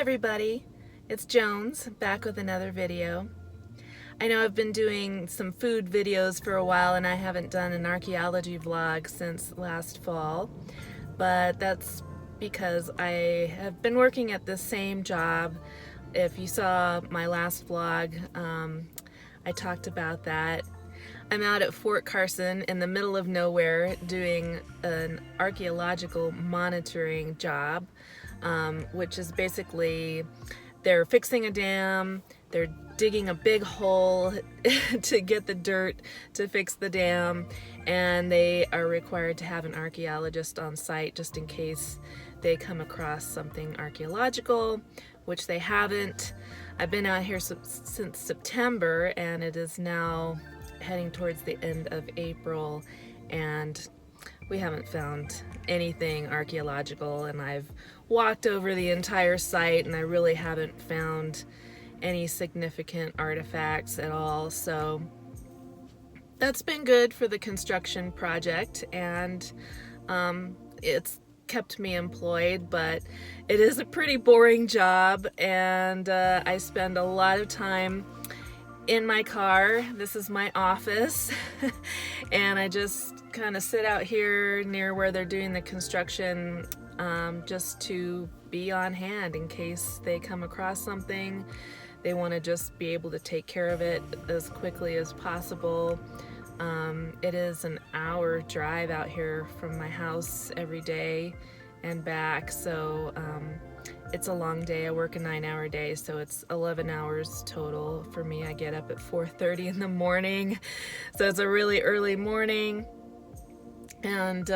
everybody, it's Jones back with another video. I know I've been doing some food videos for a while and I haven't done an archaeology vlog since last fall, but that's because I have been working at the same job. If you saw my last vlog, I talked about that. I'm out at Fort Carson in the middle of nowhere doing an archaeological monitoring job, which is basically they're fixing a dam, they're digging a big hole to get the dirt to fix the dam, and they are required to have an archaeologist on site just in case they come across something archaeological, which they haven't. I've been out here since September and it is now heading towards the end of April and we haven't found anything archaeological, and I've walked over the entire site and I really haven't found any significant artifacts at all. So that's been good for the construction project, and it's kept me employed, but it is a pretty boring job, and I spend a lot of time in my car. This is my office and I just kind of sit out here near where they're doing the construction just to be on hand in case they come across something. They want to just be able to take care of it as quickly as possible. It is an hour drive out here from my house every day and back, so it's a long day. I work a 9-hour day, so it's 11 hours total for me. I get up at 4:30 in the morning, so it's a really early morning, and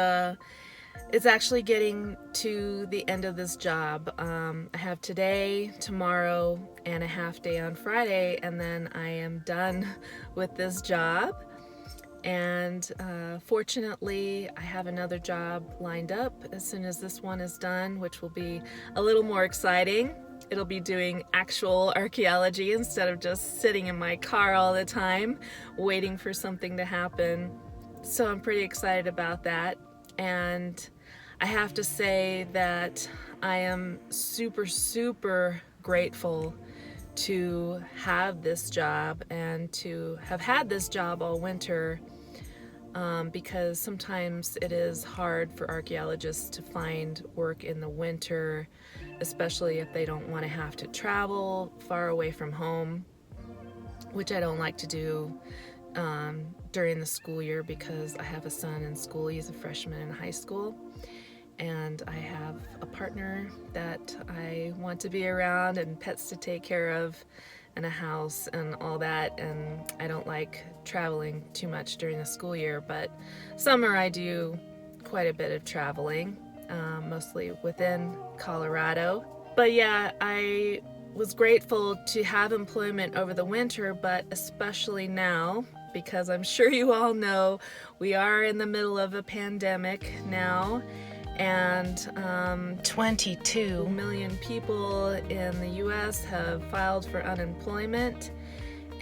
it's actually getting to the end of this job. I have today, tomorrow, and a half day on Friday, and then I am done with this job. And fortunately, I have another job lined up as soon as this one is done, which will be a little more exciting. It'll be doing actual archaeology instead of just sitting in my car all the time waiting for something to happen. So I'm pretty excited about that. And I have to say that I am super grateful to have this job and to have had this job all winter, because sometimes it is hard for archaeologists to find work in the winter, especially if they don't want to have to travel far away from home, which I don't like to do during the school year because I have a son in school. He's a freshman in high school, and I have a partner that I want to be around and pets to take care of and a house and all that, and I don't like traveling too much during the school year, but summer I do quite a bit of traveling, mostly within Colorado. But yeah, I was grateful to have employment over the winter, but especially now, because I'm sure you all know we are in the middle of a pandemic now, and 22 million people in the US have filed for unemployment.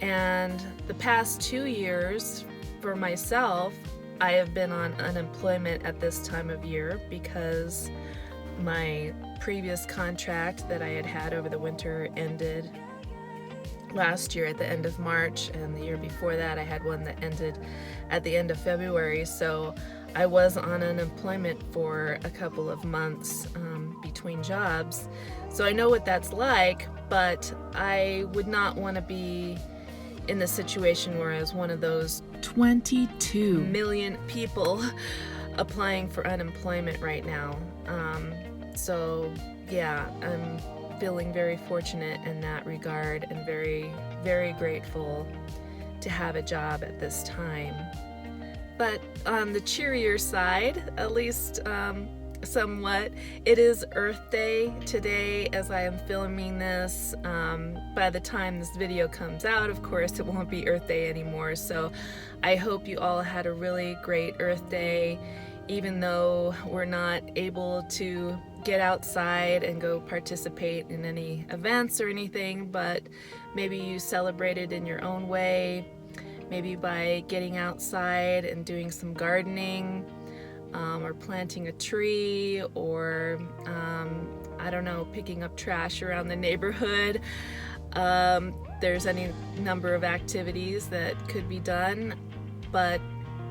And the past 2 years for myself, I have been on unemployment at this time of year because my previous contract that I had had over the winter ended last year at the end of March, and the year before that I had one that ended at the end of February. So I was on unemployment for a couple of months between jobs. So I know what that's like, but I would not want to be in the situation where I was one of those 22 million people applying for unemployment right now. So yeah, I'm feeling very fortunate in that regard and very grateful to have a job at this time. But on the cheerier side, at least somewhat, it is Earth Day today as I am filming this. By the time this video comes out, of course, it won't be Earth Day anymore. So I hope you all had a really great Earth Day, even though we're not able to get outside and go participate in any events or anything, but maybe you celebrated in your own way. Maybe by getting outside and doing some gardening, or planting a tree, or I don't know, picking up trash around the neighborhood. There's any number of activities that could be done, but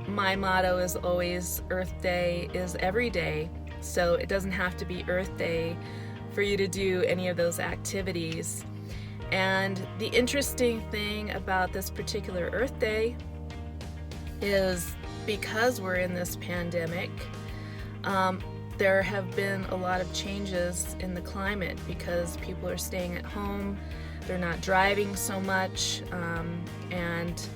my motto is always Earth Day is every day, so it doesn't have to be Earth Day for you to do any of those activities. And the interesting thing about this particular Earth Day is because we're in this pandemic, there have been a lot of changes in the climate because people are staying at home, they're not driving so much, and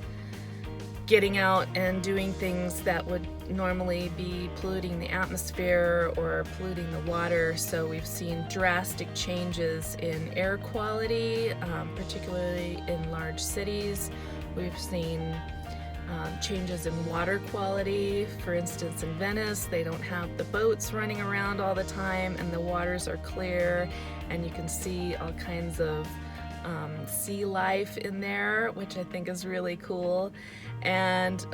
getting out and doing things that would normally be polluting the atmosphere or polluting the water. So we've seen drastic changes in air quality, particularly in large cities. We've seen changes in water quality. For instance, in Venice, they don't have the boats running around all the time, and the waters are clear, and you can see all kinds of sea life in there, which I think is really cool. And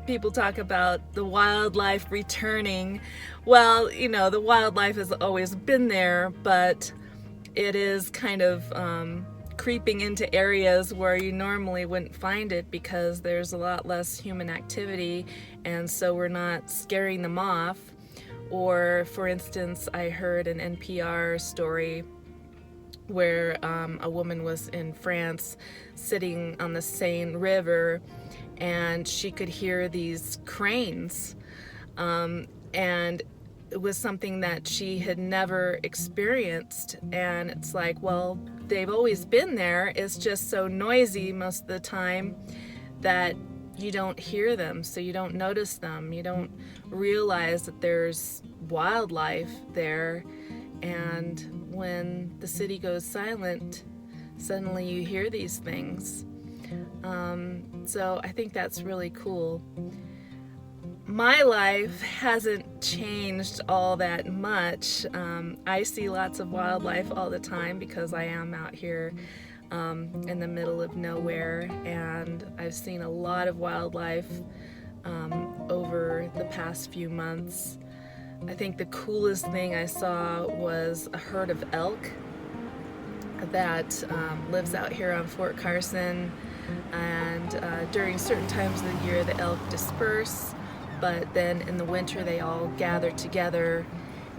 people talk about the wildlife returning. Well, you know, the wildlife has always been there, but it is kind of creeping into areas where you normally wouldn't find it because there's a lot less human activity, and so we're not scaring them off. Or, for instance, I heard an NPR story where a woman was in France sitting on the Seine River, and she could hear these cranes, and it was something that she had never experienced. And it's like, well, they've always been there, it's just so noisy most of the time that you don't hear them, so you don't notice them, you don't realize that there's wildlife there. And when the city goes silent, suddenly you hear these things. So I think that's really cool. My life hasn't changed all that much. I see lots of wildlife all the time because I am out here in the middle of nowhere, and I've seen a lot of wildlife over the past few months. I think the coolest thing I saw was a herd of elk that lives out here on Fort Carson, and during certain times of the year the elk disperse, but then in the winter they all gather together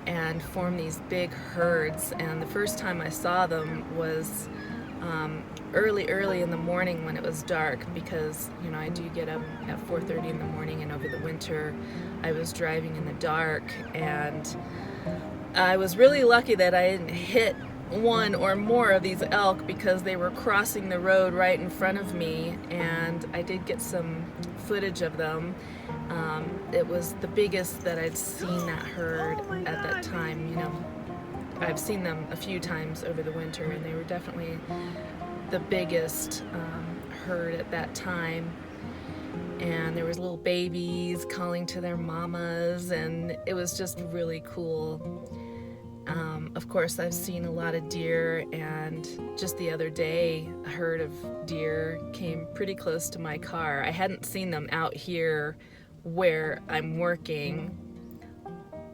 and form these big herds. And the first time I saw them was early in the morning when it was dark, because you know I do get up at 4:30 in the morning, and over the winter I was driving in the dark, and I was really lucky that I didn't hit one or more of these elk because they were crossing the road right in front of me, and I did get some footage of them. It was the biggest that I'd seen that herd at that time. You know, I've seen them a few times over the winter, and they were definitely the biggest herd at that time. And there was little babies calling to their mamas, and it was just really cool. Of course, I've seen a lot of deer, and just the other day a herd of deer came pretty close to my car. I hadn't seen them out here where I'm working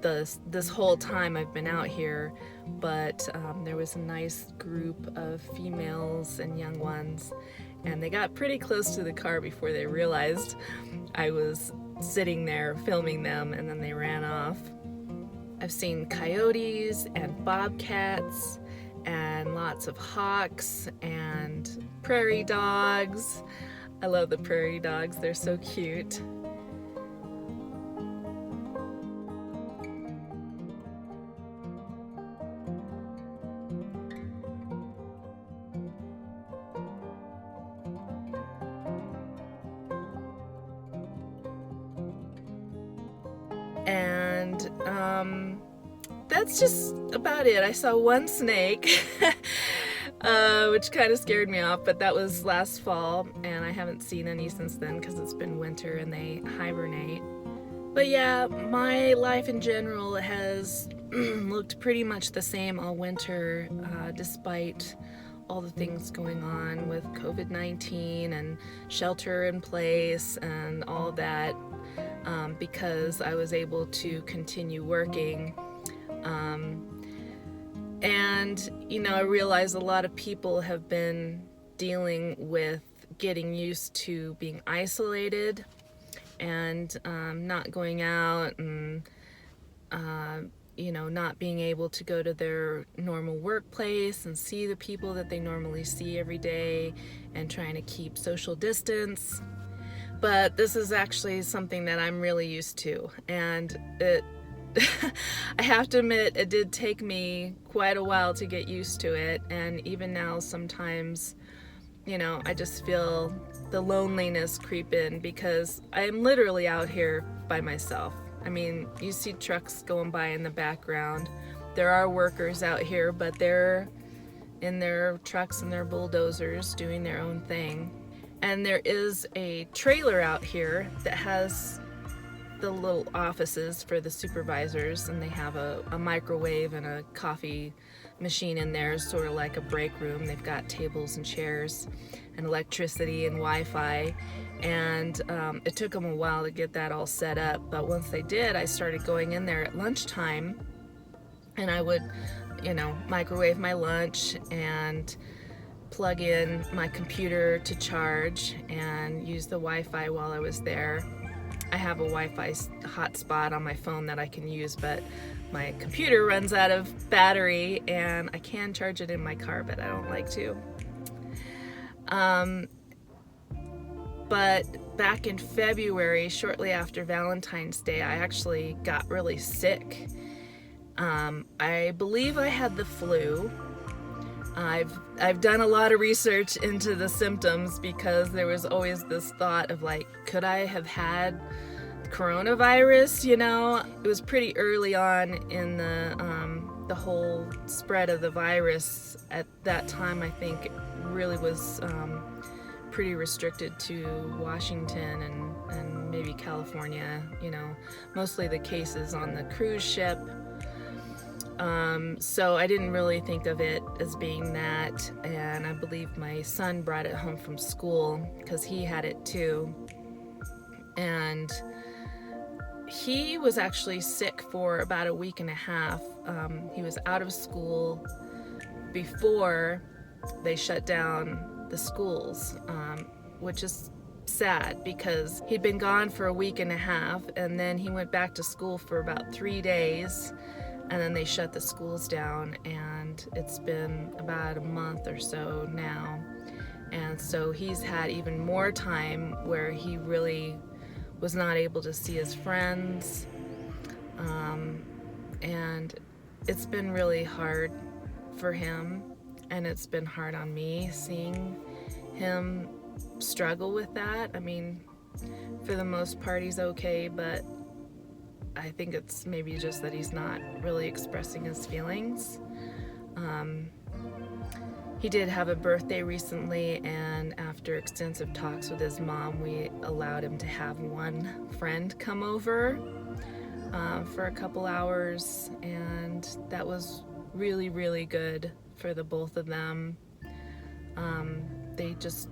this whole time I've been out here, but there was a nice group of females and young ones, and they got pretty close to the car before they realized I was sitting there filming them, and then they ran off. I've seen coyotes and bobcats and lots of hawks and prairie dogs. I love the prairie dogs, they're so cute. And that's just about it. I saw one snake, which kind of scared me off, but that was last fall, and I haven't seen any since then because it's been winter and they hibernate. But yeah, my life in general has looked pretty much the same all winter, despite all the things going on with COVID-19 and shelter in place and all that. Because I was able to continue working. And, you know, I realize a lot of people have been dealing with getting used to being isolated and not going out and, you know, not being able to go to their normal workplace and see the people that they normally see every day and trying to keep social distance. But this is actually something that I'm really used to, and I have to admit, it did take me quite a while to get used to it, and even now sometimes, you know, I just feel the loneliness creep in because I'm literally out here by myself. I mean, you see trucks going by in the background. There are workers out here, but they're in their trucks and their bulldozers doing their own thing. And there is a trailer out here that has the little offices for the supervisors, and they have a microwave and a coffee machine in there, sort of like a break room. They've got tables and chairs and electricity and Wi-Fi, and it took them a while to get that all set up, but once they did, I started going in there at lunchtime, and I would, you know, microwave my lunch and plug in my computer to charge and use the Wi-Fi while I was there. I have a Wi-Fi hotspot on my phone that I can use, but my computer runs out of battery, and I can charge it in my car, but I don't like to. But back in February, shortly after Valentine's Day, I actually got really sick. I believe I had the flu. I've done a lot of research into the symptoms because there was always this thought of like, could I have had coronavirus? You know, it was pretty early on in the whole spread of the virus. At that time, I think it really was pretty restricted to Washington and maybe California. You know, mostly the cases on the cruise ship. So I didn't really think of it as being that, and I believe my son brought it home from school because he had it too, and he was actually sick for about a week and a half. He was out of school before they shut down the schools, which is sad because he'd been gone for a week and a half, and then he went back to school for about 3 days. And then they shut the schools down, and it's been about a month or so now. And so he's had even more time where he really was not able to see his friends. And it's been really hard for him, and it's been hard on me seeing him struggle with that. I mean, for the most part, he's okay, but I think it's maybe just that he's not really expressing his feelings. He did have a birthday recently, and after extensive talks with his mom, we allowed him to have one friend come over for a couple hours, and that was really, really good for the both of them. They just,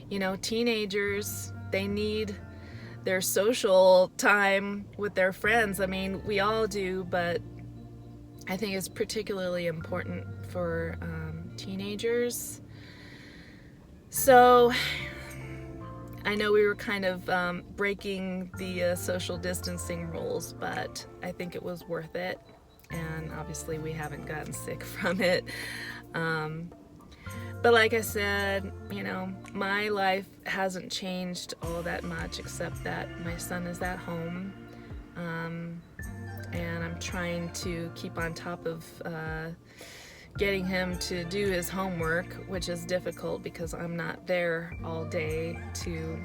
you know, teenagers, they need their social time with their friends. I mean, we all do, but I think it's particularly important for teenagers. So I know we were kind of breaking the social distancing rules, but I think it was worth it, and obviously we haven't gotten sick from it. But like I said, you know, my life hasn't changed all that much except that my son is at home, and I'm trying to keep on top of getting him to do his homework, which is difficult because I'm not there all day to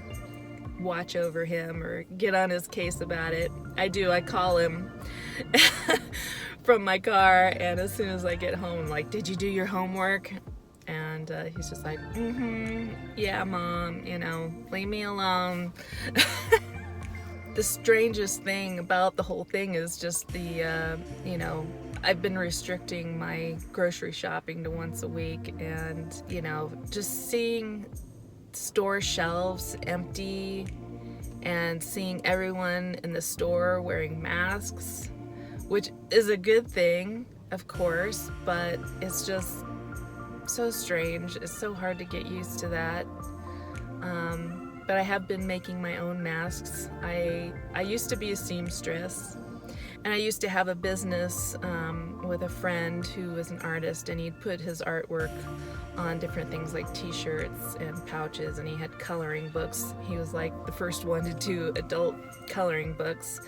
watch over him or get on his case about it. I call him from my car, and as soon as I get home, I'm like, did you do your homework? And he's just like, yeah, Mom, you know, leave me alone. The strangest thing about the whole thing is just the, you know, I've been restricting my grocery shopping to once a week, and, you know, just seeing store shelves empty and seeing everyone in the store wearing masks, which is a good thing. of course, but it's just so strange. It's so hard to get used to that. But I have been making my own masks. I used to be a seamstress, and I used to have a business with a friend who was an artist, and he'd put his artwork on different things like t-shirts and pouches, and he had coloring books. He was like the first one to do adult coloring books.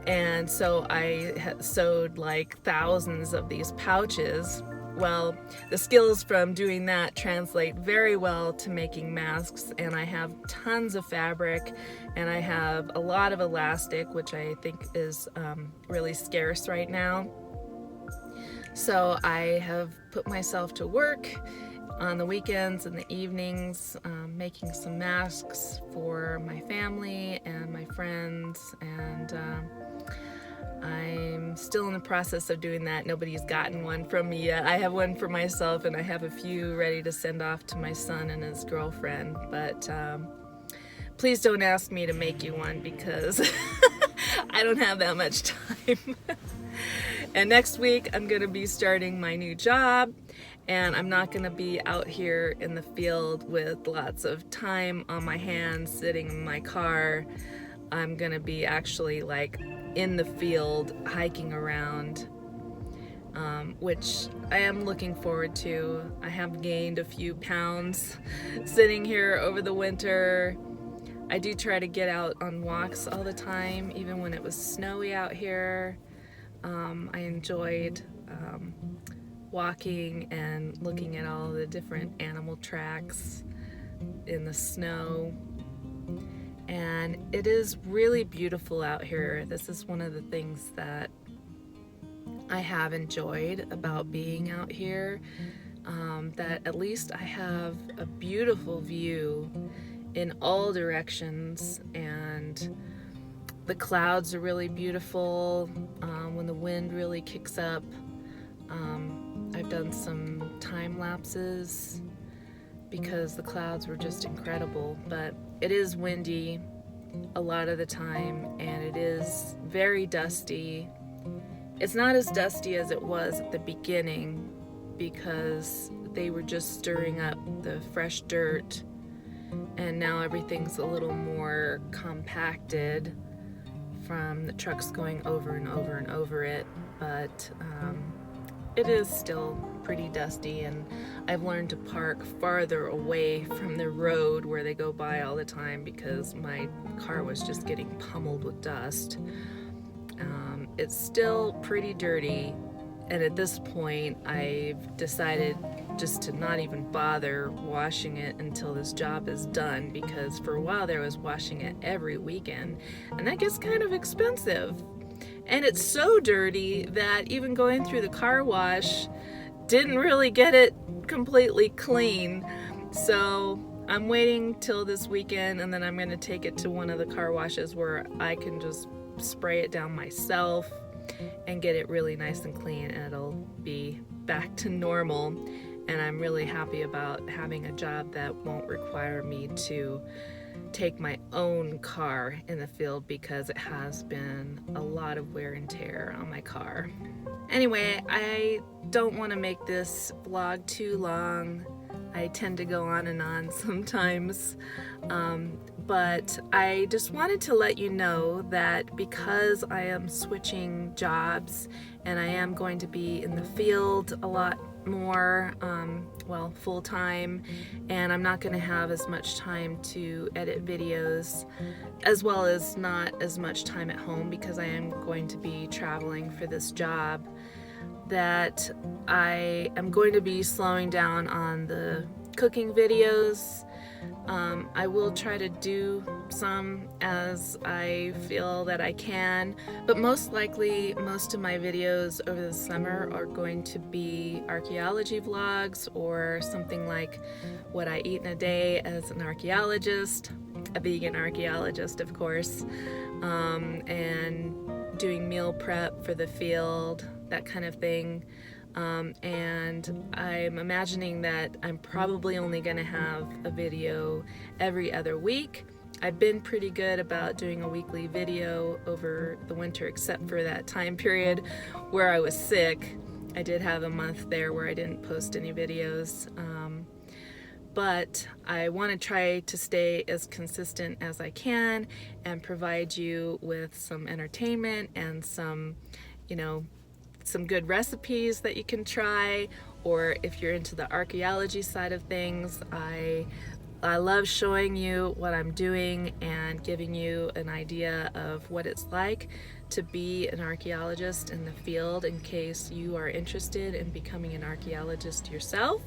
And so I sewed like thousands of these pouches. Well, the skills from doing that translate very well to making masks, and I have tons of fabric, and I have a lot of elastic, which I think is really scarce right now. So I have put myself to work on the weekends and the evenings, making some masks for my family and my friends, and I'm still in the process of doing that. Nobody's gotten one from me yet. I have one for myself, and I have a few ready to send off to my son and his girlfriend, but please don't ask me to make you one, because I don't have that much time. And next week I'm going to be starting my new job, and I'm not going to be out here in the field with lots of time on my hands sitting in my car. I'm going to be actually like in the field hiking around, which I am looking forward to. I have gained a few pounds sitting here over the winter. I do try to get out on walks all the time, even when it was snowy out here. I enjoyed walking and looking at all the different animal tracks in the snow. And it is really beautiful out here. This is one of the things that I have enjoyed about being out here, that at least I have a beautiful view in all directions, and the clouds are really beautiful when the wind really kicks up. I've done some time lapses because the clouds were just incredible, but it is windy a lot of the time, and it is very dusty. It's not as dusty as it was at the beginning, because they were just stirring up the fresh dirt, and now everything's a little more compacted from the trucks going over and over and over it, but it is still pretty dusty, and I've learned to park farther away from the road where they go by all the time, because my car was just getting pummeled with dust. It's still pretty dirty, and at this point I've decided just to not even bother washing it until this job is done, because for a while there I was washing it every weekend, and that gets kind of expensive. And it's so dirty that even going through the car wash didn't really get it completely clean. So I'm waiting till this weekend, and then I'm going to take it to one of the car washes where I can just spray it down myself and get it really nice and clean, and it'll be back to normal. And I'm really happy about having a job that won't require me to take my own car in the field, because it has been a lot of wear and tear on my car. Anyway, I don't want to make this vlog too long. I tend to go on and on sometimes, but I just wanted to let you know that because I am switching jobs and I am going to be in the field a lot more, well, full-time, and I'm not going to have as much time to edit videos, as well as not as much time at home, because I am going to be traveling for this job, that I am going to be slowing down on the cooking videos. I will try to do some as I feel that I can, but most likely most of my videos over the summer are going to be archaeology vlogs, or something like what I eat in a day as an archaeologist, a vegan archaeologist of course, and doing meal prep for the field, that kind of thing. And I'm imagining that I'm probably only going to have a video every other week, I've been pretty good about doing a weekly video over the winter, except for that time period where I was sick. I did have a month there where I didn't post any videos, but I want to try to stay as consistent as I can and provide you with some entertainment and some, some good recipes that you can try, or if you're into the archaeology side of things, I love showing you what I'm doing and giving you an idea of what it's like to be an archaeologist in the field, in case you are interested in becoming an archaeologist yourself,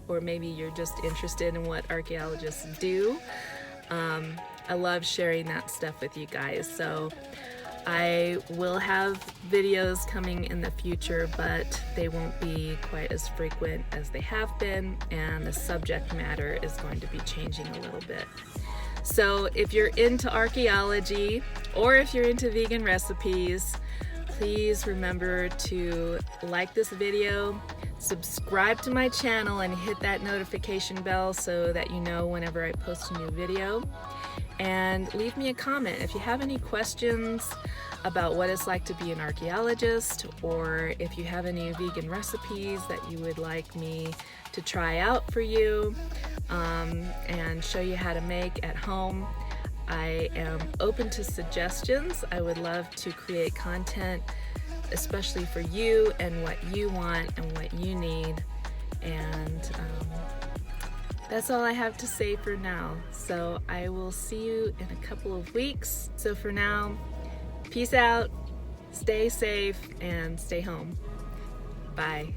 or maybe you're just interested in what archaeologists do. I love sharing that stuff with you guys. So I will have videos coming in the future, but they won't be quite as frequent as they have been, and the subject matter is going to be changing a little bit. So if you're into archaeology, or if you're into vegan recipes, please remember to like this video, subscribe to my channel, and hit that notification bell so that you know whenever I post a new video. And leave me a comment if you have any questions about what it's like to be an archaeologist, or if you have any vegan recipes that you would like me to try out for you and show you how to make at home. I am open to suggestions. I would love to create content especially for you and what you want and what you need. And that's all I have to say for now. So I will see you in a couple of weeks. So for now, peace out, stay safe, and stay home. Bye.